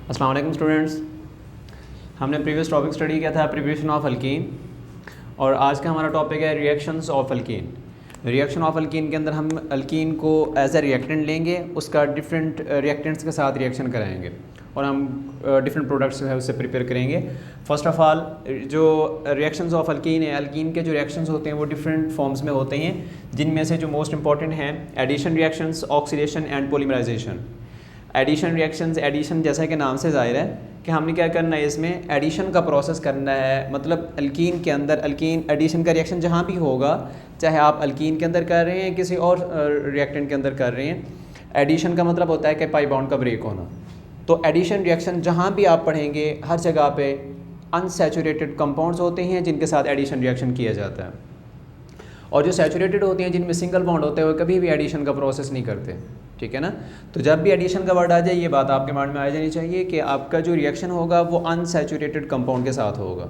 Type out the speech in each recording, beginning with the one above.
अस्सलाम वालेकुम स्टूडेंट्स। हमने प्रीवियस टॉपिक स्टडी किया था प्रिपरेशन ऑफ अल्कीन, और आज का हमारा टॉपिक है reactions of alkyne. Reaction of alkyne के अंदर हम अल्कीन को एज ए रिएक्टेंट लेंगे, उसका डिफरेंट रिएक्टेंट्स के साथ रिएक्शन कराएंगे और हम डिफरेंट प्रोडक्ट्स जो है उससे प्रिपेयर करेंगे। फर्स्ट ऑफ ऑल जो रिएक्शंस ऑफ अल्कीन है, अल्कीन के जो रिएक्शंस होते हैं वो डिफरेंट फॉर्म्स में होते हैं, जिनमें से जो मोस्ट इंपॉर्टेंट हैं addition reactions, oxidation and polymerisation. Addition reactions, addition जैसा कि नाम से ज़ाहिर है कि हमने क्या करना है, इसमें एडिशन का प्रोसेस करना है। मतलब अल्कीन के अंदर अल्कीन एडिशन का रिएक्शन जहाँ भी होगा, चाहे आप अल्कीन के अंदर कर रहे हैं किसी और रिएक्टेंट के अंदर कर रहे हैं, एडिशन का मतलब होता है कि पाई बॉन्ड का ब्रेक होना। तो एडिशन रिएक्शन जहाँ भी आप पढ़ेंगे हर जगह पे अनसैचुरेटेड कंपाउंड्स होते हैं जिनके साथ एडिशन रिएक्शन किया जाता है, और जो सैचुरेटेड होते हैं जिनमें सिंगल बॉन्ड होते हैं वो कभी भी एडिशन का प्रोसेस नहीं करते। ठीक है ना। तो जब भी एडिशन का वर्ड आ जाए ये बात आपके माइंड में आ जानी चाहिए कि आपका जो रिएक्शन होगा वो अनसैचुरेटेड कंपाउंड के साथ होगा।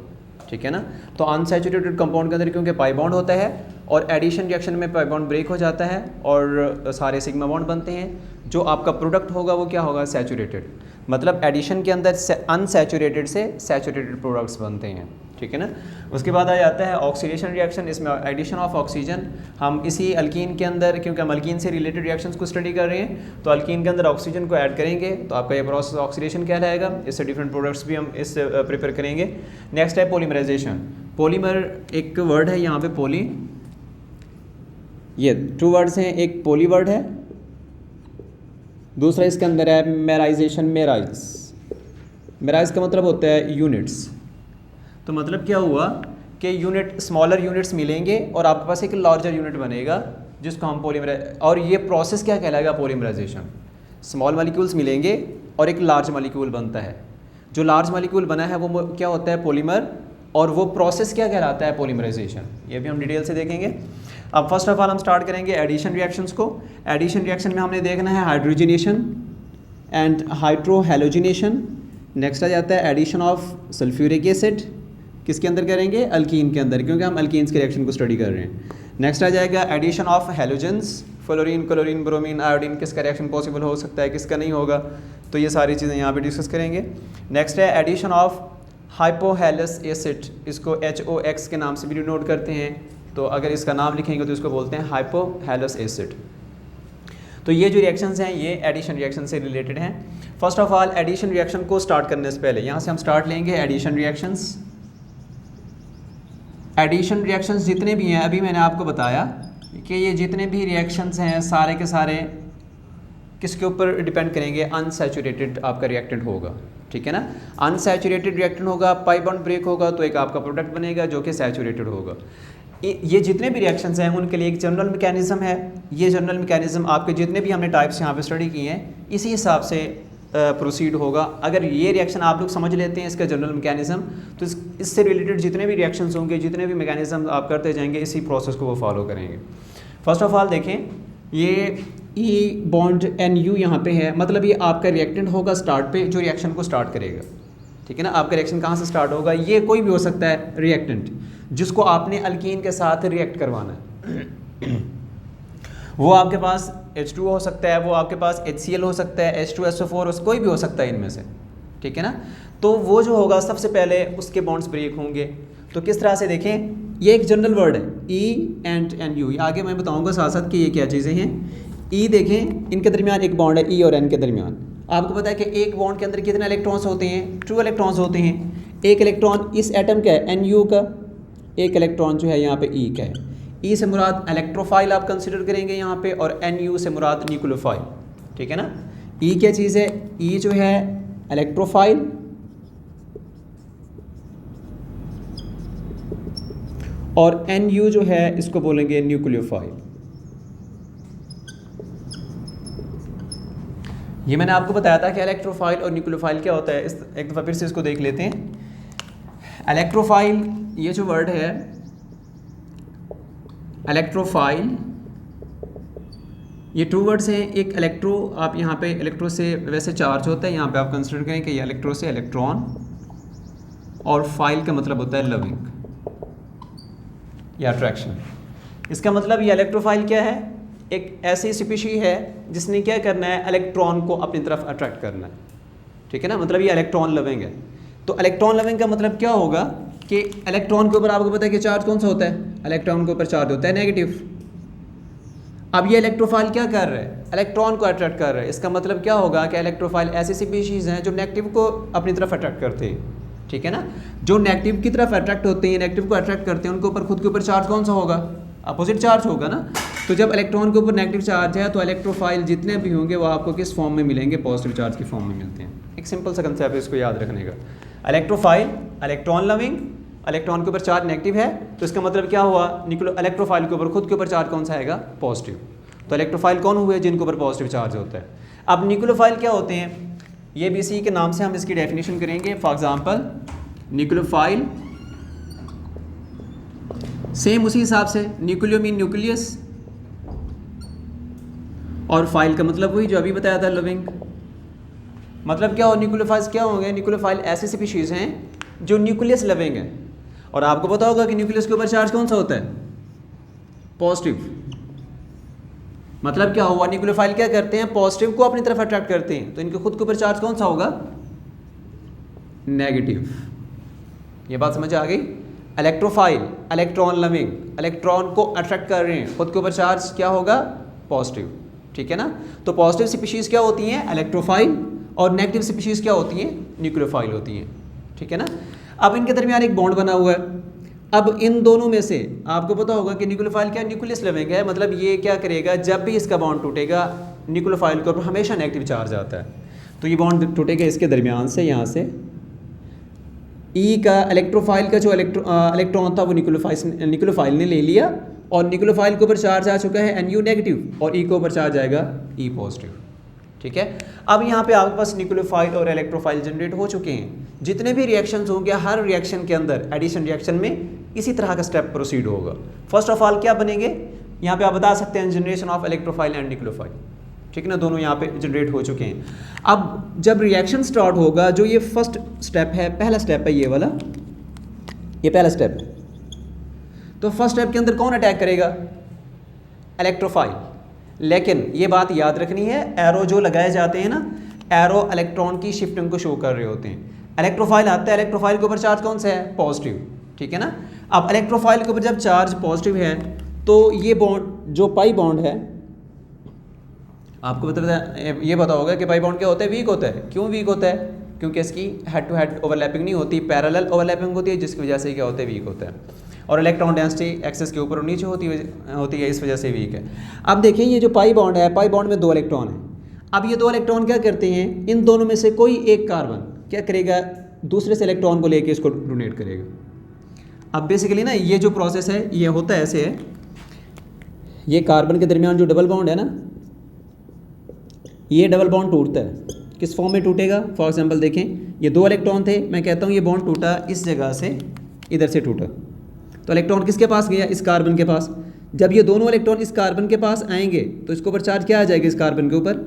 ठीक है ना। तो अनसैचुरेटेड कंपाउंड के अंदर क्योंकि पाई बॉन्ड होता है और एडिशन रिएक्शन में पाई बॉन्ड ब्रेक हो जाता है और सारे सिग्मा बॉन्ड बनते हैं, जो आपका प्रोडक्ट होगा वो क्या होगा, सैचुरेटेड। मतलब एडिशन के अंदर अनसैचुरेटेड से सैचुरेटेड प्रोडक्ट्स बनते हैं। ठीक है ना। उसके बाद आ जाता है ऑक्सीडेशन रिएक्शन। इसमें एडिशन ऑफ ऑक्सीजन, हम इसी अल्कीन के अंदर, क्योंकि हम अल्कीन से रिलेटेड रिएक्शंस को स्टडी कर रहे हैं, तो अल्कीन के अंदर ऑक्सीजन को ऐड करेंगे तो आपका ये प्रोसेस ऑक्सीडेशन कहलाएगा। इससे डिफरेंट प्रोडक्ट्स भी हम इससे प्रिपेयर करेंगे। नेक्स्ट है पॉलीमराइजेशन। पॉलीमर एक वर्ड है यहाँ पे, पॉली, ये टू वर्ड्स हैं, एक पॉली वर्ड है, दूसरा इसके अंदर है मेराइजेशन। मेराइज का मतलब होता है यूनिट्स। तो मतलब क्या हुआ कि यूनिट, स्मॉलर यूनिट्स मिलेंगे और आपके पास एक लार्जर यूनिट बनेगा जिसको हम पॉलीमराइज, और ये प्रोसेस क्या कहलाएगा, पॉलीमराइजेशन। स्मॉल मॉलिक्यूल्स मिलेंगे और एक लार्ज मॉलिक्यूल बनता है। जो लार्ज मॉलिक्यूल बना है वो क्या होता है, पॉलीमर, और वो प्रोसेस क्या कहलाता है, पॉलीमराइजेशन। ये भी हम डिटेल से देखेंगे। अब फर्स्ट ऑफ ऑल हम स्टार्ट करेंगे एडिशन रिएक्शंस को। एडिशन रिएक्शन में हमने देखना है हाइड्रोजनेशन एंड हाइड्रोहेलोजिनेशन। नेक्स्ट आ जाता है एडिशन ऑफ सल्फ्यूरिक एसिड, किसके अंदर करेंगे, अल्कीन के अंदर, क्योंकि हम अल्कीन्स के रिएक्शन को स्टडी कर रहे हैं। नेक्स्ट आ जाएगा addition of halogens, fluorine, chlorine, bromine, iodine, किसका रिएक्शन पॉसिबल हो सकता है, किसका नहीं होगा, तो ये सारी चीज़ें यहाँ पे डिस्कस करेंगे। नेक्स्ट है एडिशन ऑफ हाइपोहेलस एसिड, इसको HOX के नाम से भी डिनोट करते हैं, तो अगर इसका नाम लिखेंगे तो इसको बोलते हैं हाइपोहेलस एसिड। तो ये जो रिएक्शंस हैं ये एडिशन रिएक्शन से रिलेटेड हैं। First of all addition reaction को स्टार्ट करने से पहले यहाँ से हम स्टार्ट लेंगे एडिशन रिएक्शंस। एडिशन रिएक्शंस जितने भी हैं, अभी मैंने आपको बताया कि ये जितने भी रिएक्शंस हैं सारे के सारे किसके ऊपर डिपेंड करेंगे, अनसैचुरेटेड आपका रिएक्टेंट होगा। ठीक है ना। अनसैचुरेटेड रिएक्टेंट होगा, पाई बॉन्ड ब्रेक होगा, तो एक आपका प्रोडक्ट बनेगा जो कि सैचुरेटेड होगा। ये जितने भी रिएक्शंस हैं उनके लिए एक जनरल मैकेनिज्म है। ये जनरल मैकेनिज्म आपके जितने भी हमने टाइप्स यहाँ पे स्टडी किए हैं इसी हिसाब से प्रोसीड होगा। अगर ये रिएक्शन आप लोग समझ लेते हैं इसका जनरल मैकेनिज्म, तो इससे रिलेटेड जितने भी रिएक्शंस होंगे, जितने भी मैकेनिज्म आप करते जाएंगे, इसी प्रोसेस को वो फॉलो करेंगे। फर्स्ट ऑफ ऑल देखें, ये ई बॉन्ड NU यहाँ पे है, मतलब ये आपका रिएक्टेंट होगा स्टार्ट पे जो रिएक्शन को स्टार्ट करेगा। ठीक है ना। आपका रिएक्शन कहाँ से स्टार्ट होगा, ये कोई भी हो सकता है रिएक्टेंट जिसको आपने अल्कीन के साथ रिएक्ट करवाना है। वो आपके पास H2O हो सकता है, वो आपके पास HCl हो सकता है, H2SO4, कोई भी हो सकता है इनमें से। ठीक है ना। तो वो जो होगा सबसे पहले उसके बॉन्ड्स ब्रेक होंगे। तो किस तरह से देखें, ये एक जनरल वर्ड है E एंड NU, आगे मैं बताऊंगा साथ साथ कि ये क्या चीज़ें हैं। E देखें, इनके दरमियान एक बॉन्ड है E और N के दरमियान। आपको पता है कि एक बॉन्ड के अंदर कितने इलेक्ट्रॉन्स होते हैं, 2 इलेक्ट्रॉन्स होते हैं। एक इलेक्ट्रॉन इस एटम का है NU का, एक इलेक्ट्रॉन जो है यहाँ पे E का है। E से मुराद इलेक्ट्रोफाइल आप कंसिडर करेंगे यहाँ पे, और NU से मुराद न्यूक्लियोफाइल। ठीक है ना। E क्या चीज़ है, E जो है इलेक्ट्रोफाइल, और NU जो है इसको बोलेंगे न्यूक्लियोफाइल। ये मैंने आपको बताया था कि इलेक्ट्रोफाइल और न्यूक्लियोफाइल क्या होता है, इस एक दफ़ा फिर से इसको देख लेते हैं। इलेक्ट्रोफाइल, ये जो वर्ड है इलेक्ट्रोफाइल, ये 2 वर्ड्स हैं। एक इलेक्ट्रो, आप यहाँ पे इलेक्ट्रो से वैसे चार्ज होता है, यहाँ पे आप कंसिडर करें कि ये इलेक्ट्रो से इलेक्ट्रॉन, और फाइल का मतलब होता है लविंग या अट्रैक्शन। इसका मतलब ये इलेक्ट्रोफाइल क्या है, एक ऐसी स्पीशी है जिसने क्या करना है, इलेक्ट्रॉन को अपनी तरफ अट्रैक्ट करना है। ठीक है ना, मतलब ये इलेक्ट्रॉन लविंग है। तो इलेक्ट्रॉन लविंग का मतलब क्या होगा कि इलेक्ट्रॉन के ऊपर आपको पता है कि चार्ज कौन सा होता है, इलेक्ट्रॉन के ऊपर चार्ज होता है नेगेटिव। अब ये इलेक्ट्रोफाइल क्या कर रहा है, इलेक्ट्रॉन को अट्रैक्ट कर रहा है। इसका मतलब क्या होगा कि इलेक्ट्रोफाइल ऐसी स्पीशीज़ हैं जो नेगेटिव को अपनी तरफ अट्रैक्ट करते हैं, ठीक है ना। जो नेगेटिव की तरफ अट्रैक्ट होते हैं, नेगेटिव को अट्रैक्ट करते हैं, उनके ऊपर खुद के ऊपर चार्ज कौन सा होगा, अपोजिट चार्ज होगा ना। तो जब इलेक्ट्रॉन के ऊपर नेगेटिव चार्ज है तो इलेक्ट्रोफाइल जितने भी होंगे वो आपको किस फॉर्म में मिलेंगे, पॉजिटिव चार्ज की फॉर्म में मिलते हैं। एक सिंपल सा कंसेप्ट है, इसको याद रखने का। इलेक्ट्रोफाइल इलेक्ट्रॉन लविंग, इलेक्ट्रॉन के ऊपर चार्ज नेगेटिव है, तो इसका मतलब क्या हुआ, इलेक्ट्रोफाइल के ऊपर खुद के ऊपर चार्ज कौन सा आएगा, पॉजिटिव। तो इलेक्ट्रोफाइल कौन हुए, जिनके ऊपर पॉजिटिव चार्ज होता है। अब न्यूक्लियोफाइल क्या होते हैं, ये भी इसी के नाम से हम इसकी डेफिनेशन करेंगे। फॉर एग्जांपल न्यूक्लियोफाइल, सेम उसी हिसाब से न्यूक्लियो मीन न्यूक्लियस, और फाइल का मतलब वही जो अभी बताया था, लविंग। मतलब क्या हो, न्यूक्लियोफाइल्स क्या होंगे, न्यूक्लियोफाइल ऐसी स्पीशीज़ हैं जो न्यूक्लियस लविंग है। और आपको पता होगा कि न्यूक्लियस के ऊपर चार्ज कौन सा होता है, पॉजिटिव। मतलब क्या हुआ, न्यूक्लियोफाइल क्या करते हैं, पॉजिटिव को अपनी तरफ अट्रैक्ट करते हैं, तो इनके खुद के ऊपर चार्ज कौन सा होगा, नेगेटिव। ये बात समझ आ गई। इलेक्ट्रोफाइल इलेक्ट्रॉन लविंग, इलेक्ट्रॉन को अट्रैक्ट कर रहे हैं, खुद के ऊपर चार्ज क्या होगा, पॉजिटिव, ठीक है ना। तो पॉजिटिव स्पीशीज़ क्या होती हैं, इलेक्ट्रोफाइल, और नेगेटिव स्पीशीज़ क्या होती हैं, न्यूक्लियोफाइल होती हैं, ठीक है ना। अब इनके दरमियान एक बॉन्ड बना हुआ है। अब इन दोनों में से आपको पता होगा कि न्यूक्लियोफाइल क्या न्यूक्लियस लविंग है, मतलब ये क्या करेगा, जब भी इसका बॉन्ड टूटेगा न्यूक्लियोफाइल के ऊपर हमेशा नेगेटिव चार्ज आता है। तो ये बॉन्ड टूटेगा इसके दरमियान से, यहाँ से ई का इलेक्ट्रोफाइल का जो इलेक्ट्रॉन था वो न्यूक्लियोफाइल ने ले लिया, और न्यूक्लियोफाइल के ऊपर चार्ज आ चुका है NU नेगेटिव, और ई के ऊपर चार्ज आएगा E पॉजिटिव, ठीक है। अब यहाँ पे आपके पास न्यूक्लियोफाइल और इलेक्ट्रोफाइल जनरेट हो चुके हैं। जितने भी रिएक्शंस होंगे, हर रिएक्शन के अंदर एडिशन रिएक्शन में इसी तरह का स्टेप प्रोसीड होगा। फर्स्ट ऑफ ऑल क्या बनेंगे, यहाँ पे आप बता सकते हैं generation of electrophile and nucleophile, ठीक है ना, दोनों यहाँ पे जनरेट हो चुके हैं। अब जब रिएक्शन स्टार्ट होगा, जो ये फर्स्ट स्टेप है, पहला स्टेप है ये वाला, ये पहला स्टेप है। तो फर्स्ट स्टेप के अंदर कौन अटैक करेगा, इलेक्ट्रोफाइल। लेकिन ये बात याद रखनी है, एरो जो लगाए जाते हैं ना, एरो इलेक्ट्रॉन की शिफ्टिंग को शो कर रहे होते हैं। इलेक्ट्रोफाइल आता है, इलेक्ट्रोफाइल के ऊपर चार्ज कौन सा है, पॉजिटिव, ठीक है ना। अब इलेक्ट्रोफाइल के ऊपर जब चार्ज पॉजिटिव है तो ये बॉन्ड जो पाई बॉन्ड है, आपको ये पता होगा कि पाई बॉन्ड क्या होता है, वीक होता है। क्यों वीक होता है, क्योंकि इसकी हेड टू हेड ओवरलैपिंग नहीं होती, पैरेलल ओवरलैपिंग होती है, जिसकी वजह से क्या होता है, वीक होता है। और इलेक्ट्रॉन डेंसिटी एक्सेस के ऊपर और नीचे होती है, इस वजह से वीक है। अब देखिए ये जो पाई बॉन्ड है, पाई बॉन्ड में 2 इलेक्ट्रॉन हैं। अब ये 2 इलेक्ट्रॉन क्या करते हैं, इन दोनों में से कोई एक कार्बन क्या करेगा, दूसरे से इलेक्ट्रॉन को लेके इसको डोनेट करेगा। अब बेसिकली ना ये जो प्रोसेस है ये होता है ऐसे है, ये कार्बन के दरमियान जो डबल बॉन्ड है ना, ये डबल बॉन्ड टूटता है। किस फॉर्म में टूटेगा, फॉर एग्जांपल देखें, ये 2 इलेक्ट्रॉन थे, मैं कहता हूँ ये बॉन्ड टूटा इस जगह से, इधर से टूटा, तो इलेक्ट्रॉन किसके पास गया, इस कार्बन के पास। जब ये दोनों इलेक्ट्रॉन इस कार्बन के पास आएंगे तो इसके ऊपर चार्ज क्या आ जाएगा, इस कार्बन के ऊपर।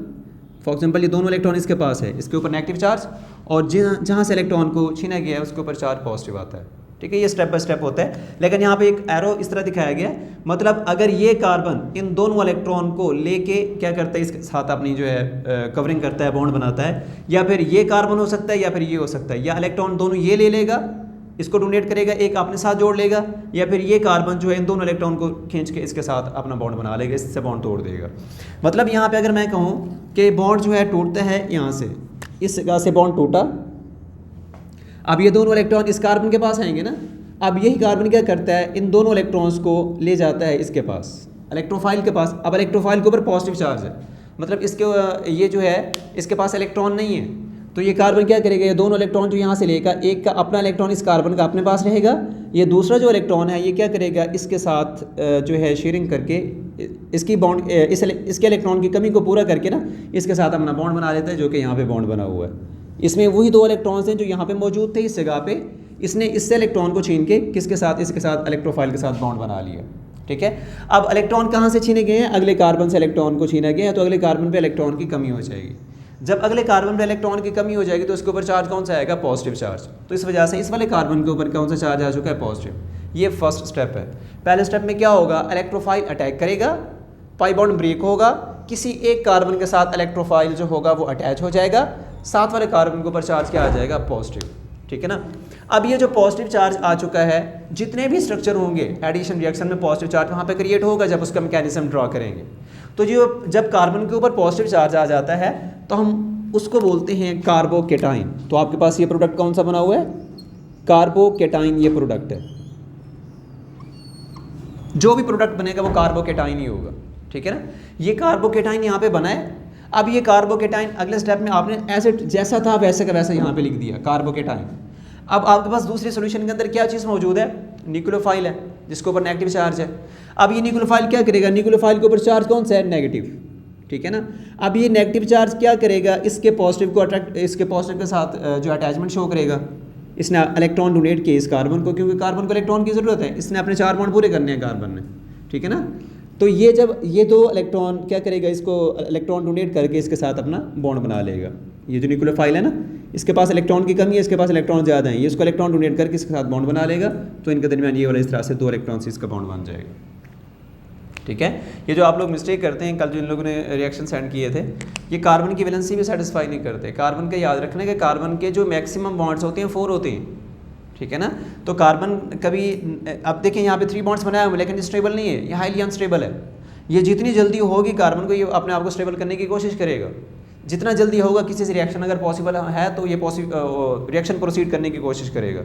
फॉर एग्जांपल ये दोनों इलेक्ट्रॉन इसके पास है, इसके ऊपर नेगेटिव चार्ज, और जहाँ से इलेक्ट्रॉन को छीना गया है उसके ऊपर चार्ज पॉजिटिव आता है, ठीक है। ये स्टेप बाय स्टेप होता है, लेकिन यहाँ पे एक एरो इस तरह दिखाया गया है। मतलब अगर ये कार्बन इन दोनों इलेक्ट्रॉन को लेके क्या करता है, इसके साथ अपनी जो है कवरिंग करता है, बॉन्ड बनाता है, या फिर ये कार्बन हो सकता है या फिर ये हो सकता है, या इलेक्ट्रॉन दोनों ये ले लेगा, इसको डोनेट करेगा, एक अपने साथ जोड़ लेगा, या फिर ये कार्बन जो है इन दोनों इलेक्ट्रॉन को खींच के इसके साथ अपना बॉन्ड बना लेगा, इससे बॉन्ड तोड़ देगा। मतलब यहाँ पे अगर मैं कहूँ कि बॉन्ड जो है टूटता है यहाँ से, इस जगह से बॉन्ड टूटा। अब ये दोनों इलेक्ट्रॉन इस कार्बन के पास आएंगे ना, अब यही कार्बन क्या करता है, इन दोनों इलेक्ट्रॉन्स को ले जाता है इसके पास, इलेक्ट्रोफाइल के पास। अब इलेक्ट्रोफाइल के ऊपर पॉजिटिव चार्ज है, मतलब इसके ये जो है इसके पास इलेक्ट्रॉन नहीं है, तो ये कार्बन क्या करेगा, ये दोनों इलेक्ट्रॉन जो यहाँ से लेगा, एक का अपना इलेक्ट्रॉन इस कार्बन का अपने पास रहेगा, ये दूसरा जो इलेक्ट्रॉन है ये क्या करेगा, इसके साथ जो है शेयरिंग करके इसकी बॉन्ड इसके इलेक्ट्रॉन की कमी को पूरा करके ना इसके साथ अपना बॉन्ड बना लेता है, जो कि यहाँ पे बॉन्ड बना हुआ है। इसमें वही 2 इलेक्ट्रॉन्स हैं जो यहाँ पे मौजूद थे इस जगह पे, इसने इससे इलेक्ट्रॉन को छीन के किसके साथ, इसके साथ इलेक्ट्रोफाइल के साथ बॉन्ड बना लिया, ठीक है। अब इलेक्ट्रॉन कहाँ से छीने गए हैं, अगले कार्बन से इलेक्ट्रॉन को छीना गया है, तो अगले कार्बन पे इलेक्ट्रॉन की कमी हो जाएगी। जब अगले कार्बन पे इलेक्ट्रॉन की कमी हो जाएगी तो इसके ऊपर चार्ज कौन सा आएगा, पॉजिटिव चार्ज। तो इस वजह से इस वाले कार्बन के ऊपर कौन सा चार्ज आ चुका है, पॉजिटिव। ये फर्स्ट स्टेप है। पहले स्टेप में क्या होगा, इलेक्ट्रोफाइल अटैक करेगा, पाई बॉन्ड ब्रेक होगा, किसी एक कार्बन के साथ इलेक्ट्रोफाइल जो होगा वो अटैच हो जाएगा, साथ वाले कार्बन के ऊपर चार्ज क्या आ जाएगा, पॉजिटिव, ठीक है ना। अब ये जो पॉजिटिव चार्ज आ चुका है, जितने भी स्ट्रक्चर होंगे एडिशन रिएक्शन में पॉजिटिव चार्ज वहाँ पे क्रिएट होगा जब उसका मैकेनिज्म ड्रॉ करेंगे। तो जो जब कार्बन के ऊपर पॉजिटिव चार्ज आ जाता है तो हम उसको बोलते हैं कार्बोकेटाइन। तो आपके पास ये प्रोडक्ट कौन सा बना हुआ है, कार्बोकेटाइन ये प्रोडक्ट है। जो भी प्रोडक्ट बनेगा वो कार्बोकेटाइन ही होगा, ठीक है ना। ये कार्बोकेटाइन यहाँ पे बना है। अब ये कार्बोकेटाइन अगले स्टेप में आपने ऐसे जैसा था वैसे का वैसा यहाँ पे लिख दिया कार्बोकेटाइन। अब आपके पास दूसरे सॉल्यूशन के अंदर क्या चीज़ मौजूद है, न्यूक्लियोफाइल है जिसके ऊपर नेगेटिव चार्ज है। अब ये न्यूक्लियोफाइल क्या करेगा, न्यूक्लियोफाइल के ऊपर चार्ज कौन सा है, नेगेटिव, ठीक है ना। अब ये नेगेटिव चार्ज क्या करेगा, इसके पॉजिटिव को अट्रैक्ट, इसके पॉजिटिव के साथ जो अटैचमेंट शो करेगा। इसने इलेक्ट्रॉन डोनेट किए इस कार्बन को, क्योंकि कार्बन को इलेक्ट्रॉन की ज़रूरत है, इसने अपने 4 बॉन्ड पूरे करने हैं कार्बन ने, ठीक है ना। तो ये जब ये 2 इलेक्ट्रॉन क्या करेगा, इसको इलेक्ट्रॉन डोनेट करके इसके साथ अपना बॉन्ड बना लेगा। ये जो न्यूक्लियोफाइल है ना, इसके पास इलेक्ट्रॉन की कमी है, इसके पास इलेक्ट्रॉन ज़्यादा है, ये इसको इलेक्ट्रॉन डोनेट करके इसके साथ बॉन्ड बना लेगा। तो इनके दरमियान ये वाला इस तरह से 2 इलेक्ट्रॉन से इसका बॉन्ड बन जाएगा, ठीक है। ये जो आप लोग मिस्टेक करते हैं, कल जो इन लोगों ने रिएक्शन सेंड किए थे, ये कार्बन की वैलेंसी भी सेटिस्फाई नहीं करते। कार्बन का याद रखना कि कार्बन के जो मैक्सिमम बॉन्ड्स होते हैं 4 होते हैं, ठीक है ना। तो कार्बन कभी, अब देखें यहाँ पे 3 बॉन्ड्स बनाए हुए लेकिन स्टेबल नहीं है, ये हाईली अनस्टेबल है। ये जितनी जल्दी होगी कार्बन को ये अपने आप को स्टेबल करने की कोशिश करेगा। जितना जल्दी होगा किसी से रिएक्शन अगर पॉसिबल है तो ये रिएक्शन प्रोसीड करने की कोशिश करेगा।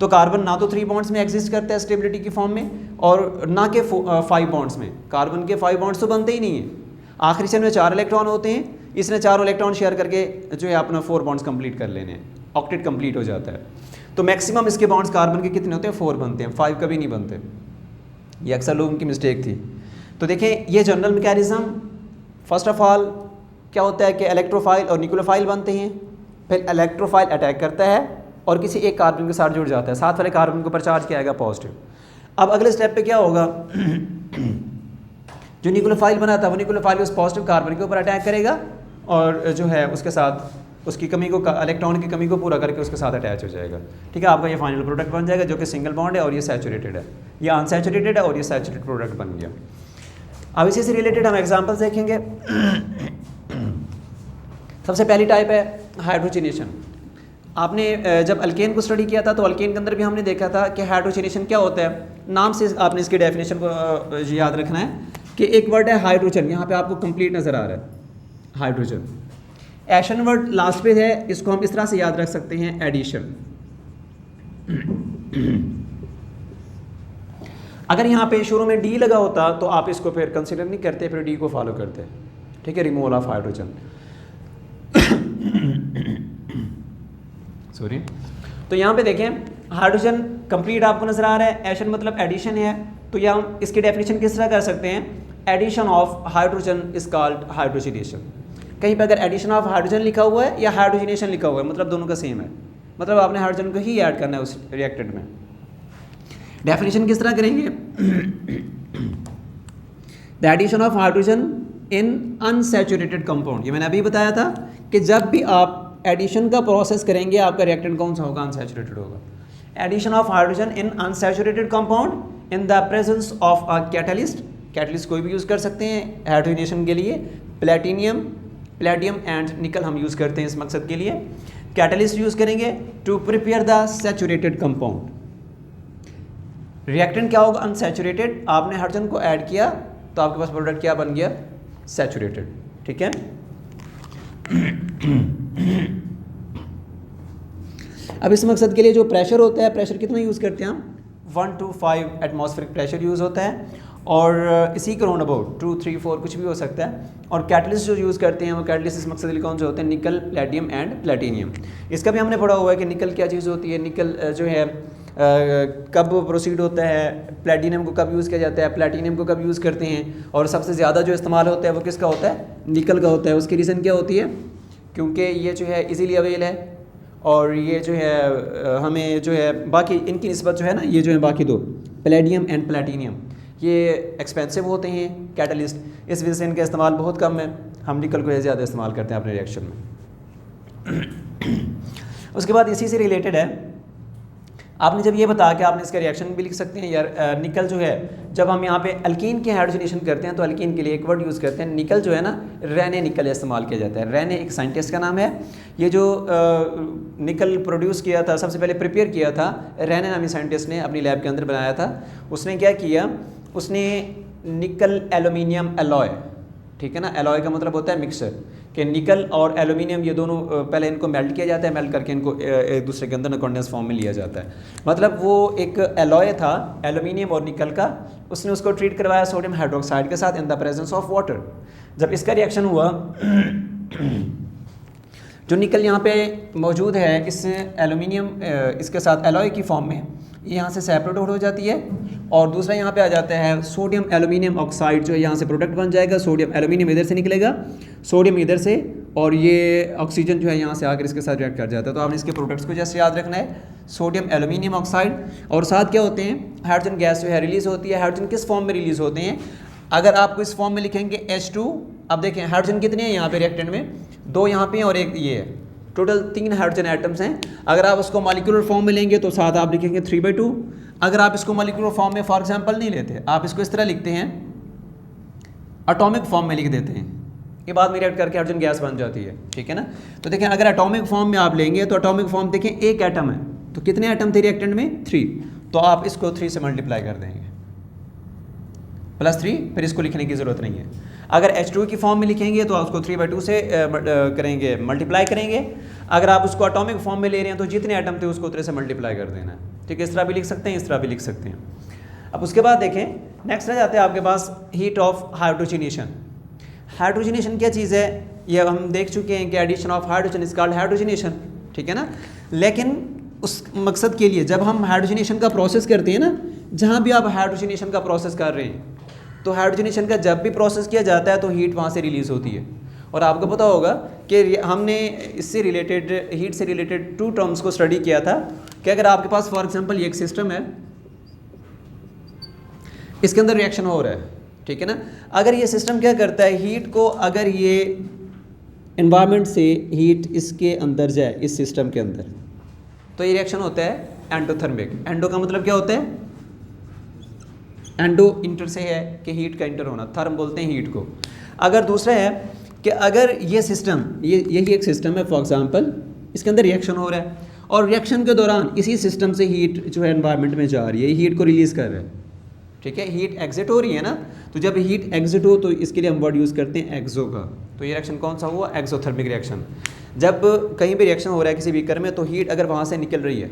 तो कार्बन ना तो 3 बॉन्ड्स में एग्जिस्ट करता है स्टेबिलिटी की फॉर्म में, और ना के 5 बॉन्ड्स में। कार्बन के 5 बॉन्ड्स तो बनते ही नहीं है। आखिरी चेन में 4 इलेक्ट्रॉन होते हैं, इसने 4 इलेक्ट्रॉन शेयर करके जो है अपना 4 बॉन्ड्स कंप्लीट कर लेने हैं, ऑक्टेट कंप्लीट हो जाता है। तो मैक्सिमम इसके बॉन्ड्स कार्बन के कितने होते हैं, 4 बनते हैं, 5 कभी नहीं बनते। ये अक्सर लोगों की मिस्टेक थी। तो देखें ये general mechanism, first of all क्या होता है कि इलेक्ट्रोफाइल और न्यूक्लियोफाइल बनते हैं, फिर इलेक्ट्रोफाइल अटैक करता है और किसी एक कार्बन के साथ जुड़ जाता है, साथ वाले कार्बन के ऊपर चार्ज क्या आएगा, पॉजिटिव। अब अगले स्टेप पे क्या होगा, जो न्यूक्लियोफाइल बना था वो न्यूक्लियोफाइल उस पॉजिटिव कार्बन के ऊपर अटैक करेगा और जो है उसके साथ उसकी कमी को, इलेक्ट्रॉन की कमी को पूरा करके उसके साथ अटैच हो जाएगा, ठीक है। आपका ये फाइनल प्रोडक्ट बन जाएगा जो कि सिंगल बॉन्ड है और ये सैचुरेटेड है, ये अनसैचुरेटेड है और ये सैचुरेटेड प्रोडक्ट बन गया। अब इसी से रिलेटेड हम एग्जांपल्स देखेंगे। सबसे पहली टाइप है हाइड्रोजनेशन। आपने जब अल्केन को स्टडी किया था तो अल्केन के अंदर भी हमने देखा था कि हाइड्रोजनेशन क्या होता है। नाम से आपने इसकी डेफिनेशन को याद रखना है कि एक वर्ड है हाइड्रोजन, यहाँ पे आपको कंप्लीट नज़र आ रहा है हाइड्रोजन। एशन वर्ड लास्ट पे है, इसको हम इस तरह से याद रख सकते हैं, एडिशन। अगर यहाँ पे शुरू में डी लगा होता तो आप इसको फिर कंसिडर नहीं करते, फिर डी को फॉलो करते, ठीक है, रिमूवल ऑफ हाइड्रोजन। सॉरी। तो यहाँ पे देखें हाइड्रोजन कंप्लीट आपको नजर आ रहा है, एशन मतलब एडिशन है। तो यहाँ हम इसकी डेफिनेशन किस तरह कर सकते हैं, addition of hydrogen is called hydrogenation. कहीं पे अगर एडिशन ऑफ हाइड्रोजन लिखा हुआ है या हाइड्रोजनेशन लिखा हुआ है, मतलब दोनों का सेम है, मतलब आपने हाइड्रोजन को ही ऐड करना है उस रिएक्टेंट में। डेफिनेशन किस तरह करेंगे, the addition of hydrogen in unsaturated compound. ये मैंने अभी बताया था कि जब भी आप एडिशन का प्रोसेस करेंगे आपका रिएक्टेंट कौन सा होगा, अनसैचुरेटेड होगा। Addition of hydrogen in unsaturated compound in the presence of a catalyst. Catalyst कोई भी यूज़ कर सकते हैं हाइड्रोजनेशन के लिए, प्लेटिनियम, प्लेटियम एंड निकल हम यूज़ करते हैं इस मकसद के लिए। कैटलिस्ट यूज़ करेंगे to prepare the saturated compound. Reactant क्या होगा, अनसैचुरेटेड। आपने हाइड्रोजन को ऐड किया तो आपके पास प्रोडक्ट क्या बन गया, सैचुरेटेड, ठीक है। अब इस मकसद के लिए जो प्रेशर होता है, प्रेशर कितना यूज़ करते हैं हम, 1 to 5 एटमॉस्फेरिक प्रेशर यूज़ होता है, और इसी के राउंड अबाउट 2, 3, 4 कुछ भी हो सकता है। और कैटलिस्ट जो यूज़ करते हैं वो कैटलिस्ट इस मकसद के लिए कौन से होते हैं, निकल, प्लेटियम एंड प्लेटिनियम। इसका भी हमने पढ़ा हुआ है कि निकल क्या चीज़ होती है, निकल जो है कब प्रोसीड होता है, प्लेटिनियम को कब यूज़ किया जाता है, प्लेटिनियम को कब यूज़ करते हैं, और सबसे ज़्यादा जो इस्तेमाल होता है वो किसका होता है, निकल का होता है। उसकी रीज़न क्या होती है, क्योंकि ये जो है इजीली अवेल है, और ये जो है हमें जो है बाकी इनकी निस्बत जो है ना, ये जो है बाकी दो पैलेडियम एंड प्लेटिनियम ये एक्सपेंसिव होते हैं कैटलिस्ट, इस वजह से इनका इस्तेमाल बहुत कम है। हम निकल को ज़्यादा इस्तेमाल करते हैं अपने रिएक्शन में। उसके बाद इसी से रिलेटेड है आपने जब ये बता के आपने इसका रिएक्शन भी लिख सकते हैं यार। निकल जो है, जब हम यहाँ पे अल्कीन के हाइड्रोजनेशन करते हैं तो अल्कीन के लिए एक वर्ड यूज़ करते हैं, निकल जो है ना, रेने निकल इस्तेमाल किया जाता है। रेने एक साइंटिस्ट का नाम है। ये जो निकल प्रोड्यूस किया था, सबसे पहले प्रिपेयर किया था रेने नामी साइंटिस्ट ने, अपनी लैब के अंदर बनाया था। उसने क्या किया, उसने निकल एल्यूमिनियम एलॉय, ठीक है ना, एलॉय का मतलब होता है मिक्सचर, कि निकल और एल्यूमिनियम ये दोनों पहले इनको मेल्ट किया जाता है, मेल्ट करके इनको एक दूसरे के अंदर कंडेंस फॉर्म में लिया जाता है। मतलब वो एक एलॉय था एल्यूमिनियम और निकल का, उसने उसको ट्रीट करवाया सोडियम हाइड्रोक्साइड के साथ इन द प्रेजेंस ऑफ वाटर। जब इसका रिएक्शन हुआ जो निकल यहाँ पे मौजूद है इस एल्यूमिनियम इसके साथ एलॉय की फॉर्म में, ये यहाँ से सेपरेट हो जाती है, और दूसरा यहाँ पे आ जाता है सोडियम एल्यूमिनियम ऑक्साइड, जो यहाँ से प्रोडक्ट बन जाएगा। सोडियम एल्यूमिनियम इधर से निकलेगा, सोडियम इधर से, और ये ऑक्सीजन जो है यहाँ से आकर इसके साथ रिएक्ट कर जाता है। तो आपने इसके प्रोडक्ट्स को जैसे याद रखना है, सोडियम एल्यूमिनियम ऑक्साइड, और साथ क्या होते हैं, हाइड्रोजन गैस जो है रिलीज़ होती है। हाइड्रोजन किस फॉर्म में रिलीज़ होते हैं, अगर आपको इस फॉर्म में लिखेंगे H2, अब देखें हाइड्रोजन कितने हैं यहाँ पे रिएक्टेंट में, 2 यहाँ पे हैं और एक ये है, टोटल 3 हाइड्रोजन एटम्स हैं। अगर आप उसको मॉलिक्यूलर फॉर्म में लेंगे तो साथ आप लिखेंगे 3/2। अगर आप इसको मॉलिक्यूलर फॉर्म में फॉर एग्जांपल नहीं लेते, आप इसको इस तरह लिखते हैं, एटॉमिक फॉर्म में लिख देते हैं, ये बाद में रिएक्ट करके हाइड्रोजन गैस बन जाती है, ठीक है ना। तो देखें अगर एटॉमिक फॉर्म में आप लेंगे तो एटॉमिक फॉर्म देखें एक एटम है, तो कितने एटम थे रिएक्टेंट में, 3, तो आप इसको 3 से मल्टीप्लाई कर देंगे, +3, फिर इसको लिखने की ज़रूरत नहीं है। अगर H2 की फॉर्म में लिखेंगे तो आप उसको 3/2 से करेंगे, मल्टीप्लाई करेंगे। अगर आप उसको एटॉमिक फॉर्म में ले रहे हैं तो जितने एटम थे उसको 3 से मल्टीप्लाई कर देना है, ठीक है। इस तरह भी लिख सकते हैं, इस तरह भी लिख सकते हैं। अब उसके बाद देखें नेक्स्ट रह जाते हैं आपके पास हीट ऑफ हाइड्रोजनेशन। हाइड्रोजनेशन क्या चीज़ है, ये हम देख चुके हैं कि addition of hydrogen is called hydrogenation, ठीक है ना। लेकिन उस मकसद के लिए जब हम हाइड्रोजनेशन का प्रोसेस करते हैं ना, जहाँ भी आप हाइड्रोजनेशन का प्रोसेस कर रहे हैं, तो हाइड्रोजनेशन का जब भी प्रोसेस किया जाता है तो हीट वहाँ से रिलीज़ होती है। और आपको पता होगा कि हमने इससे रिलेटेड, हीट से रिलेटेड 2 टर्म्स को स्टडी किया था, कि अगर आपके पास फॉर एग्जांपल ये एक सिस्टम है, इसके अंदर रिएक्शन हो रहा है, ठीक है ना। अगर ये सिस्टम क्या करता है, हीट को, अगर ये एनवायरनमेंट से हीट इसके अंदर जाए, इस सिस्टम के अंदर, तो ये रिएक्शन होता है एंडोथर्मिक। एंडो का मतलब क्या होता है, एंडो इंटर से है कि हीट का इंटर होना, थर्म बोलते हैं हीट को। अगर दूसरा है कि अगर ये सिस्टम, यही एक सिस्टम है फॉर एग्जांपल, इसके अंदर रिएक्शन हो रहा है, और रिएक्शन के दौरान इसी सिस्टम से हीट जो है एनवायरनमेंट में जा रही है, हीट को रिलीज़ कर रहा है, ठीक है, हीट एग्जिट हो रही है ना। तो जब हीट एग्जिट हो तो इसके लिए हम वर्ड यूज़ करते हैं एक्सो का। तो ये रिएक्शन कौन सा हुआ, एक्सोथर्मिक रिएक्शन। जब कहीं भी रिएक्शन हो रहा है किसी बीकर में, तो हीट अगर वहाँ से निकल रही है,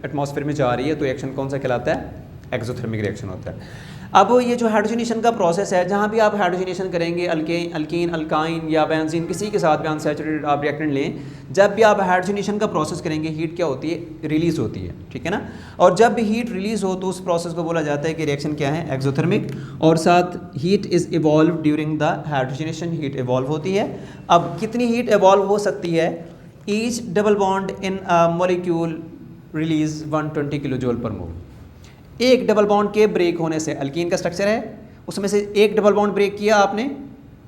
एटमॉस्फेयर में जा रही है, तो रिएक्शन कौन सा कहलाता है, एक्सोथर्मिक रिएक्शन होता है। अब ये जो हाइड्रोजनेशन का प्रोसेस है, जहाँ भी आप हाइड्रोजनेशन करेंगे, अल्कीन, अल्काइन या बेंजीन, किसी के साथ भी अनसैचुरेटेड आप रिएक्टेंट लें, जब भी आप हाइड्रोजनेशन का प्रोसेस करेंगे, हीट क्या होती है, रिलीज़ होती है, ठीक है ना। और जब भी हीट रिलीज़ हो तो उस प्रोसेस को बोला जाता है कि रिएक्शन क्या है, एक्सोथर्मिक। और साथ heat is evolve during the hydrogenation, heat evolve होती है। अब कितनी हीट इवॉल्व हो सकती है, each double bond in molecule release 120 kilo joule per mole. एक डबल बॉन्ड के ब्रेक होने से, अल्कीन का स्ट्रक्चर है, उसमें से एक डबल बॉन्ड ब्रेक किया आपने,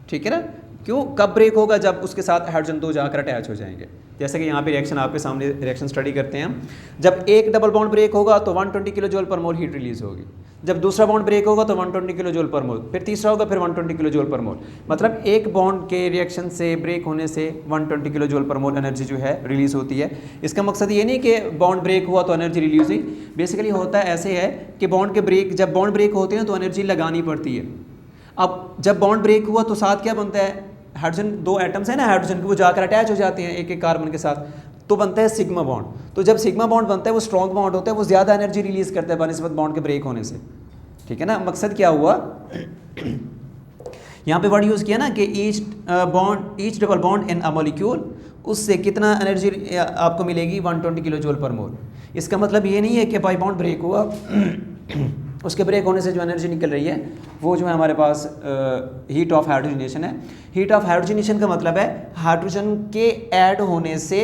ठीक है ना। क्यों, कब ब्रेक होगा, जब उसके साथ हाइड्रोजन 2 जाकर अटैच हो जाएंगे। जैसे कि यहाँ पे रिएक्शन आपके सामने रिएक्शन स्टडी करते हैं हम, जब एक डबल बॉन्ड ब्रेक होगा तो 120 किलो जूल पर मोल हीट रिलीज होगी। जब दूसरा बॉन्ड ब्रेक होगा तो 120 किलो जूल पर मोल, फिर तीसरा होगा फिर 120 किलो जूल पर मोल। मतलब एक बॉन्ड के रिएक्शन से, ब्रेक होने से 120 किलो जूल पर मोल एनर्जी जो है रिलीज होती है। इसका मकसद ये नहीं कि बॉन्ड ब्रेक हुआ तो एनर्जी रिलीज हुई, बेसिकली होता है ऐसे है कि बॉन्ड के ब्रेक, जब बॉन्ड ब्रेक होते हैं तो एनर्जी लगानी पड़ती है। अब जब बॉन्ड ब्रेक हुआ तो साथ क्या बनता है, हाइड्रोजन, 2 एटम्स हैं ना हाइड्रोजन के, वो जाकर अटैच हो जाते हैं एक एक कार्बन के साथ, तो बनता है सिग्मा बॉन्ड। तो जब सिग्मा बॉन्ड बनता है वो स्ट्रॉन्ग बॉन्ड होता है, वो ज़्यादा एनर्जी रिलीज़ करता है बनिस्बत बॉन्ड के ब्रेक होने से, ठीक है ना। मकसद क्या हुआ, यहाँ पे वर्ड यूज़ किया ना कि each double bond in a molecule, उससे कितना एनर्जी आपको मिलेगी, 120 किलो जूल पर मोल। इसका मतलब ये नहीं है कि बाई बॉन्ड ब्रेक हुआ उसके ब्रेक होने से जो एनर्जी निकल रही है वो जो है हमारे पास हीट ऑफ हाइड्रोजनेशन है। हीट ऑफ हाइड्रोजनेशन का मतलब है हाइड्रोजन के ऐड होने से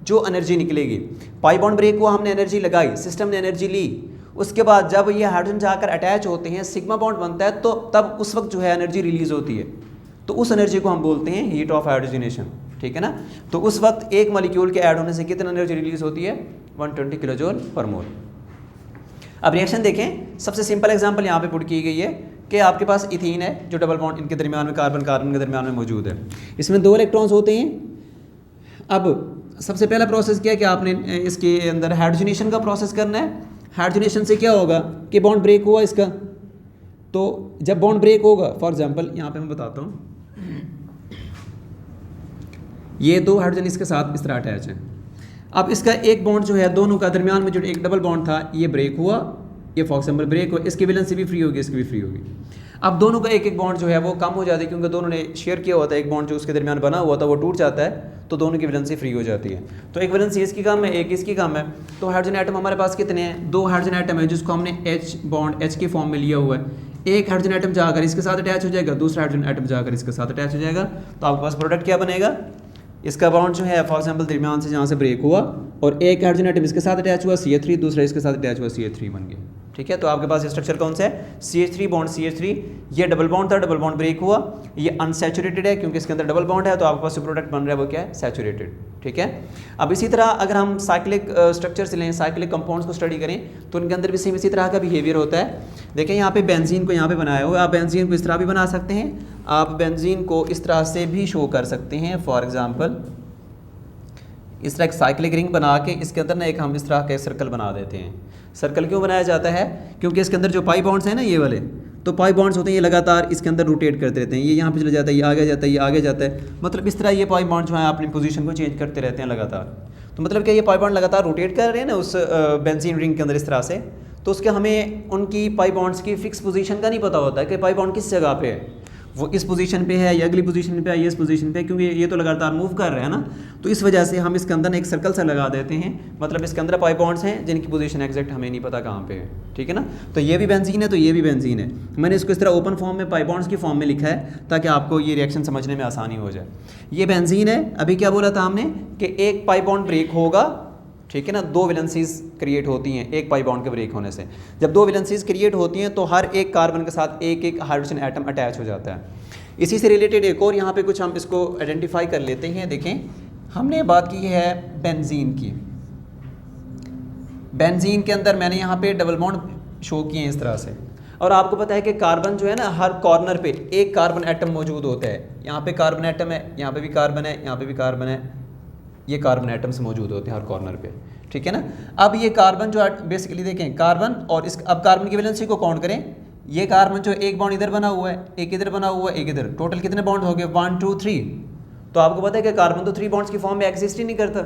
जो एनर्जी निकलेगी। पाई बॉन्ड ब्रेक हुआ, हमने एनर्जी लगाई, सिस्टम ने एनर्जी ली, उसके बाद जब ये हाइड्रोजन जाकर अटैच होते हैं, सिग्मा बॉन्ड बनता है, तो तब उस वक्त जो है एनर्जी रिलीज होती है, तो उस एनर्जी को हम बोलते हैं हीट ऑफ हाइड्रोजनेशन, ठीक है ना। तो उस वक्त एक मॉलिक्यूल के ऐड होने से कितना एनर्जी रिलीज होती है, 120 किलो जूल पर मोल। अब रिएक्शन देखें, सबसे सिंपल एग्जांपल यहाँ पे पुट की गई है कि आपके पास इथीन है जो डबल बॉन्ड इनके दरमियान में कार्बन कार्बन के दरमियान में मौजूद है, इसमें 2 इलेक्ट्रॉन्स होते हैं। अब सबसे पहला प्रोसेस क्या है कि आपने इसके अंदर हाइड्रोजनेशन का प्रोसेस करना है। हाइड्रोजनेशन से क्या होगा कि बॉन्ड ब्रेक हुआ इसका, तो जब बॉन्ड ब्रेक होगा, फॉर एग्जांपल यहाँ पे मैं बताता हूँ, ये 2 हाइड्रोजन इसके साथ इस तरह अटैच है। अब इसका एक बॉन्ड जो है दोनों का दरमियान में जो एक डबल बॉन्ड था ये ब्रेक हुआ, ये फॉर एग्जाम्पल ब्रेक हुआ, इसकी वैलेंसी भी फ्री होगी, इसकी भी फ्री होगी। अब दोनों का एक एक बॉन्ड जो है वो कम हो जाता है क्योंकि दोनों ने शेयर किया होता है, एक बॉन्ड जो उसके दरमियान बना हुआ था वो टूट जाता है, तो दोनों की वैलेंसी फ्री हो जाती है। तो एक वैलेंसी इसकी कम है, एक इसकी कम है। तो हाइड्रोजन एटम हमारे पास कितने हैं? 2 हाइड्रोजन एटम है जिसको हमने H बॉन्ड H के फॉर्म में लिया हुआ है। एक हाइड्रोजन एटम जाकर इसके साथ अटैच हो जाएगा, दूसरा हाइड्रोजन एटम जाकर इसके साथ अटैच हो जाएगा, तो आपके पास प्रोडक्ट क्या बनेगा? इसका बॉन्ड जो है फॉर एग्जाम्पल दरमियान से जहाँ से ब्रेक हुआ और एक हाइड्रोजन एटम इसके साथ अटैच हुआ CH3, दूसरा इसके साथ अटैच हुआ CH3 बन गया। ठीक है, तो आपके पास स्ट्रक्चर कौन सा है? CH3 बॉन्ड CH3, ये डबल बॉन्ड था, डबल बॉन्ड ब्रेक हुआ, ये अनसैचुरेटेड है क्योंकि इसके अंदर डबल बॉन्ड है, तो आपके पास जो प्रोडक्ट बन रहा है वो क्या है? सैचुरेटेड। ठीक है, अब इसी तरह अगर हम साइक्लिक स्ट्रक्चर्स लें, साइक्लिक कंपाउंड्स को स्टडी करें तो उनके अंदर भी सेम इसी तरह का बिहेवियर होता है। देखें यहाँ पे बेंजीन को यहाँ पे बनाया हुआ है, आप बेंजीन को इस तरह भी बना सकते हैं, आप बेंजीन को इस तरह से भी शो कर सकते हैं। फॉर एग्जाम्पल इस तरह एक साइक्लिक रिंग बना के इसके अंदर ना एक हम इस तरह का सर्कल बना देते हैं। सर्कल क्यों बनाया जाता है? क्योंकि इसके अंदर जो पाई बॉन्ड्स हैं ना ये वाले, तो पाई बॉन्ड्स होते हैं, ये लगातार इसके अंदर रोटेट करते रहते हैं, ये यहाँ पे चले जाता है, ये आगे जाता है, ये आगे जाता है, मतलब इस तरह ये पाई बॉन्ड जो है अपनी पोजीशन को चेंज करते रहते हैं लगातार। तो मतलब क्या ये पाई बॉन्ड लगातार रोटेट कर रहे हैं ना उस बेंजीन रिंग के अंदर इस तरह से, तो उसके हमें उनकी पाई बॉन्ड्स की फिक्स पोजीशन का नहीं पता होता है कि पाई बॉन्ड किस जगह पे है, वो इस पोजीशन पे है या अगली पोजीशन पे है, ये इस पोजीशन पे है, क्योंकि ये तो लगातार मूव कर रहे हैं ना, तो इस वजह से हम इसके अंदर एक सर्कल सा लगा देते हैं, मतलब इसके अंदर पाई बॉन्ड्स हैं जिनकी पोजीशन एग्जैक्ट हमें नहीं पता कहाँ पे है। ठीक है ना, तो ये भी बेंजीन है, तो ये भी बेंजीन है। मैंने इसको इस तरह ओपन फॉर्म में पाई बॉन्ड्स की फॉर्म में लिखा है ताकि आपको ये रिएक्शन समझने में आसानी हो जाए। ये बेंजीन है, अभी क्या बोला था हमने कि एक पाई बॉन्ड ब्रेक होगा, ठीक है ना, 2 वैलेंसीज क्रिएट होती हैं एक पाई बॉन्ड के ब्रेक होने से। जब 2 वैलेंसीज क्रिएट होती हैं तो हर एक कार्बन के साथ एक एक हाइड्रोजन एटम अटैच हो जाता है। इसी से रिलेटेड एक और यहाँ पे कुछ हम इसको आइडेंटिफाई कर लेते हैं। देखें, हमने बात की है बेंजीन की। बेंजीन के अंदर मैंने यहाँ पे डबल बॉन्ड शो किए हैं इस तरह से, और आपको पता है कि कार्बन जो है ना हर कॉर्नर पे एक कार्बन एटम मौजूद होता है। यहाँ पे कार्बन एटम है, यहाँ पे भी कार्बन है, यहाँ पे भी कार्बन है, ये कार्बन एटम्स मौजूद होते हैं हर कॉर्नर पे। ठीक है ना, अब ये कार्बन जो बेसिकली देखें कार्बन और इस अब कार्बन की वैलेंसी को काउंट करें, ये कार्बन जो एक बॉन्ड इधर बना हुआ है, एक इधर बना हुआ है, एक इधर, टोटल कितने बॉन्ड हो गए? 1 2 3। तो आपको पता है कि कार्बन तो 3 बॉन्ड्स की फॉर्म में एग्जिस्ट ही नहीं करता,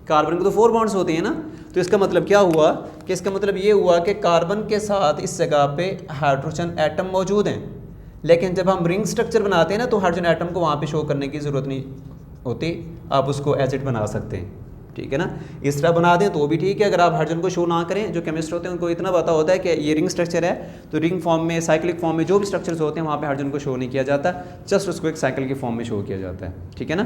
कार्बन को तो 4 बॉन्ड्स होते हैं ना। तो इसका मतलब क्या हुआ कि इसका मतलब ये हुआ कि कार्बन के साथ इस जगह पे हाइड्रोजन एटम मौजूद हैं, लेकिन जब हम रिंग स्ट्रक्चर बनाते हैं ना तो हाइड्रोजन एटम को वहाँ पे शो करने की ज़रूरत नहीं होती, आप उसको एज इट बना सकते हैं। ठीक है ना, इस तरह बना दें तो भी ठीक है। अगर आप हाइड्रोजन को शो ना करें, जो केमिस्ट होते हैं उनको इतना पता होता है कि ये रिंग स्ट्रक्चर है, तो रिंग फॉर्म में, साइक्लिक फॉर्म में जो भी स्ट्रक्चर्स होते हैं वहाँ पे हाइड्रोजन को शो नहीं किया जाता, जस्ट उसको एक साइकिल की फॉर्म में शो किया जाता है। ठीक है ना,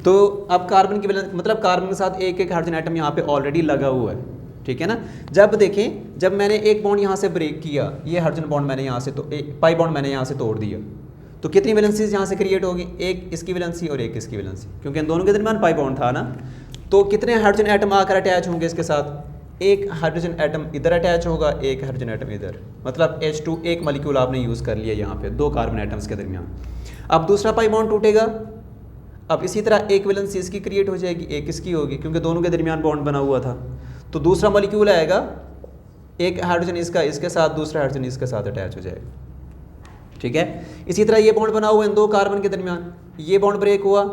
तो अब कार्बन की मतलब कार्बन के साथ एक एक हाइड्रोजन एटम यहाँ पे ऑलरेडी लगा हुआ है। ठीक है ना, जब देखें, जब मैंने एक बॉन्ड यहाँ से ब्रेक किया, ये हाइड्रोजन बॉन्ड मैंने यहाँ से तो पाई बॉन्ड मैंने यहाँ से तोड़ दिया, तो कितनी वैलेंसीज यहाँ से क्रिएट होगी? एक इसकी वैलेंसी और एक इसकी वैलेंसी, क्योंकि इन दोनों के दरमियान पाई बॉन्ड था ना। तो कितने हाइड्रोजन एटम आकर अटैच होंगे इसके साथ? एक हाइड्रोजन एटम इधर अटैच होगा, एक हाइड्रोजन एटम इधर, मतलब H2 एक मॉलिक्यूल आपने यूज़ कर लिया यहाँ पे 2 कार्बन एटम्स के दरमियान। अब दूसरा पाई बॉन्ड टूटेगा, अब इसी तरह एक वैलेंसी इसकी क्रिएट हो जाएगी, एक इसकी होगी, क्योंकि दोनों के दरमियान बॉन्ड बना हुआ था। तो दूसरा मॉलिक्यूल आएगा, एक हाइड्रोजन इसका इसके साथ, दूसरा हाइड्रोजन इसके साथ अटैच हो जाएगा। ठीक है, इसी तरह ये बॉन्ड बना हुआ है इन 2 कार्बन के दरमियान, ये बॉन्ड ब्रेक हुआ,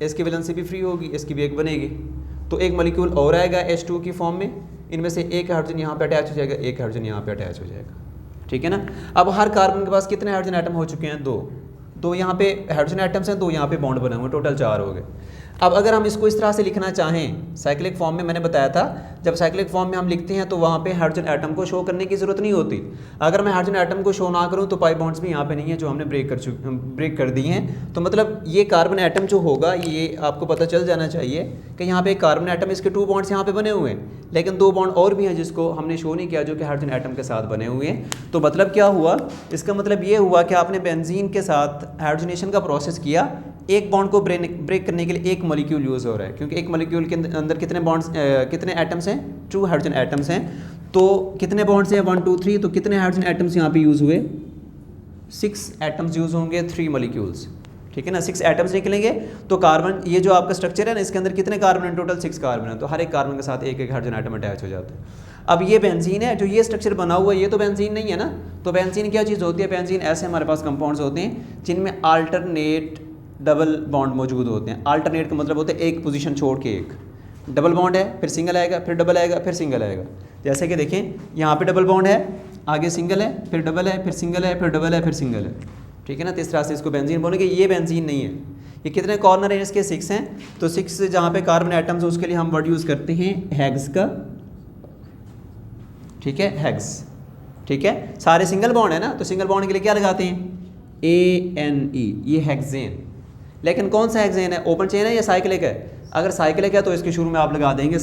इसकी वैलेंसी भी फ्री होगी, इसकी भी एक बनेगी, तो एक मॉलिक्यूल और आएगा H2 की फॉर्म में, इनमें से एक हाइड्रोजन यहाँ पे अटैच हो जाएगा, एक हाइड्रोजन यहाँ पे अटैच हो जाएगा। ठीक है ना, अब हर कार्बन के पास कितने हाइड्रोजन एटम हो चुके हैं? 2 यहाँ पे हाइड्रोजन एटम्स हैं, 2 यहाँ पे बॉन्ड बने हुए, टोटल 4 हो गए। अब अगर हम इसको इस तरह से लिखना चाहें साइक्लिक फॉर्म में, मैंने बताया था जब साइक्लिक फॉर्म में हम लिखते हैं तो वहाँ पे हाइड्रोजन एटम को शो करने की ज़रूरत नहीं होती। अगर मैं हाइड्रोजन एटम को शो ना करूँ तो पाई बॉन्ड्स भी यहाँ पे नहीं है जो हमने ब्रेक कर दी हैं। तो मतलब ये कार्बन एटम जो होगा, ये आपको पता चल जाना चाहिए कि यहाँ पे कार्बन एटम, इसके 2 बॉन्ड्स यहाँ पे बने हुए हैं, लेकिन 2 बॉन्ड और भी हैं जिसको हमने शो नहीं किया, जो कि हाइड्रोजन एटम के साथ बने हुए हैं। तो मतलब क्या हुआ? इसका मतलब ये हुआ कि आपने बेंजीन के साथ हाइड्रोजनेशन का प्रोसेस किया, एक बॉन्ड को ब्रेक करने के लिए एक मॉलिक्यूल यूज़ हो रहा है, क्योंकि एक मॉलिक्यूल के अंदर कितने बॉन्ड्स कितने एटम्स हैं, 2 हाइड्रोजन एटम्स हैं। तो कितने बॉन्ड्स हैं, 1 2 3, तो कितने हाइड्रोजन एटम्स यहाँ पे यूज़ हुए, 6 एटम्स यूज़ होंगे, 3 मॉलिक्यूल्स, ठीक है ना, 6 एटम्स निकलेंगे। तो कार्बन, ये जो आपका स्ट्रक्चर है ना, इसके अंदर कितने कार्बन है, टोटल 6 कार्बन है, तो हर एक कार्बन के साथ एक एक हाइड्रोजन एटम अटैच हो जाता है। अब ये बेंजीन है, जो ये स्ट्रक्चर बना हुआ है, ये तो बेंजीन नहीं है ना। तो बेंजीन क्या चीज़ होती है, बेंजीन ऐसे हमारे पास कंपाउंड्स होते हैं जिनमें आल्टरनेट डबल बॉन्ड मौजूद होते हैं। आल्टरनेट का मतलब होता है एक पोजीशन छोड़ के एक, डबल बॉन्ड है, फिर सिंगल आएगा, फिर डबल आएगा, फिर सिंगल आएगा। जैसे कि देखें यहाँ पे डबल बॉन्ड है, आगे सिंगल है, फिर डबल है, फिर सिंगल है, फिर डबल है, फिर सिंगल है, ठीक है ना। तो इस तरह से इसको बेंजीन बोलेंगे। ये बेंजीन नहीं है। ये कितने कॉर्नर हैं इसके, 6 हैं। तो 6 जहाँ पे कार्बन एटम्स है उसके लिए हम वर्ड यूज़ करते हैं हेक्स का, ठीक है, हेक्स, ठीक है। सारे सिंगल बॉन्ड है ना, तो सिंगल बॉन्ड के लिए क्या लगाते हैं, ANE, ये हेक्सेन। लेकिन कौन सा हेक्सेन है, ओपन चेन है या साइक्लिक है। अगर साइक्लिक है तो इसके शुरू में आप लगा देंगे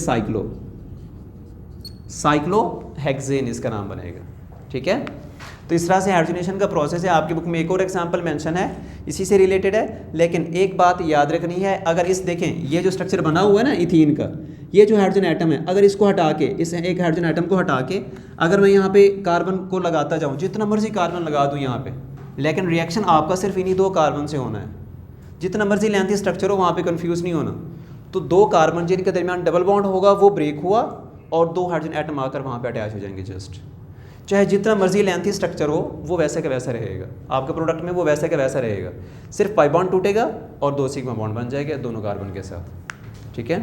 साइक्लोहेक्सेन, इसका नाम बनेगा, ठीक है। तो इस तरह से हाइड्रोजनेशन का प्रोसेस है। आपकी बुक में एक और एग्जांपल मेंशन है, इसी से रिलेटेड है। लेकिन एक बात याद रखनी है, अगर इस देखें ये जो स्ट्रक्चर बना हुआ है ना इथीन का, ये जो हाइड्रोजन एटम है, अगर इसको हटा के, इस एक हाइड्रोजन एटम को हटा के अगर मैं यहाँ पे कार्बन को लगाता जाऊँ, जितना मर्जी कार्बन लगा दूँ यहाँ पे, लेकिन रिएक्शन आपका सिर्फ इन्हीं 2 कार्बन से होना है। जितना मर्जी लेंथी स्ट्रक्चर हो, वहाँ पे कंफ्यूज नहीं होना। तो 2 कार्बन जिनके दरमियान डबल बॉन्ड होगा वो ब्रेक हुआ और 2 हाइड्रोजन एटम आकर वहाँ पे अटैच हो जाएंगे। जस्ट चाहे जितना मर्जी लेंथी स्ट्रक्चर हो, वो वैसे का वैसा रहेगा। आपके प्रोडक्ट में वो वैसे का वैसा रहेगा। सिर्फ पाई बॉन्ड टूटेगा और 2 सिग्मा बॉन्ड बन जाएगा दोनों कार्बन के साथ, ठीक है।